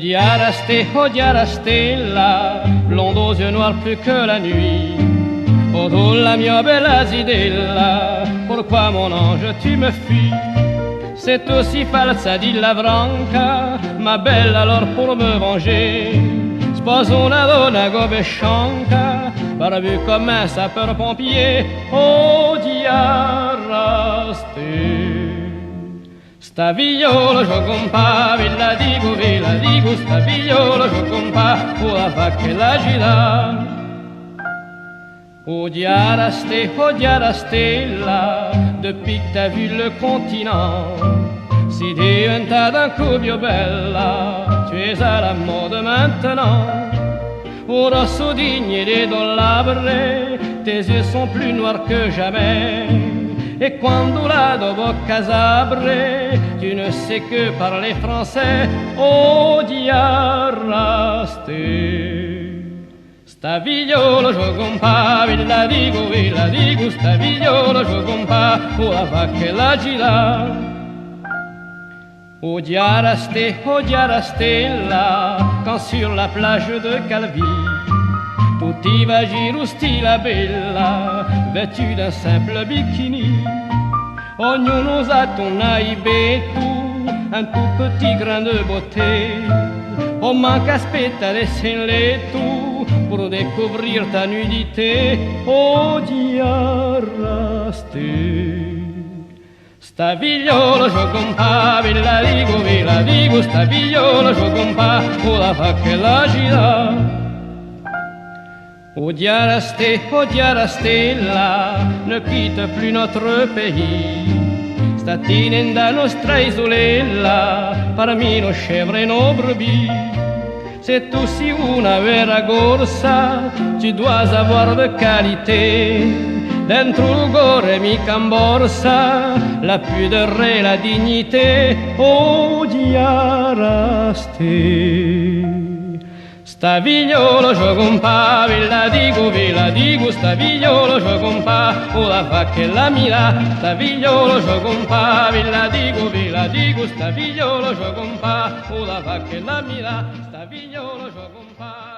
Odiara Stella, blonde aux yeux noirs plus que la nuit. Oh, la mia bella zidella, pourquoi mon ange tu me fuis? C'est aussi falsa di la branca, ma belle alors pour me venger. Sposo una donna govescianca, barbu comme un sapeur-pompier. Odiara sta viola gioco un pa, vi la dico, sta viola gioco un pa, o la vacca e la gira. Odiara Stella, depuis que t'as vu le continent, si diventa d'un coup più bella, tu es à la mode maintenant. Ora sodigni des dollabre, tes yeux sont plus noirs que jamais. Et quando la dopo casabre, tu ne sais que parler français. Odiara sta viola gioco un pa, vi la dico, sta viola gioco un pa, o la vacca e la gira. Odiara Stella, quand sur la plage de Calvi, tu y vas girusti la bella, vêtue d'un simple bikini. Ognuno usa ton aibetu, un tout petit grain de beauté. On manque aspettare sen letto pour découvrir ta nudité. Odiara sta viola gioco un pa, vi la dico, sta viola gioco un pa, o la vacca e la gira. Odiara Stella, ne quitte plus notre pays. Sta tenendo nostra isolella, parmi nos chèvres et nos brebis. C'est aussi una vera gorsa, tu dois avoir de qualité. Dentro il gore mica in borsa, la pudeur et la dignité. Odiara sta viola gioco un pa, vi la dico, sta viola gioco un pa, o la vacca e la mira. Sta viola gioco un pa, vi la dico, sta viola gioco un pa, o la vacca e la mira. Sta viola gioco un pa.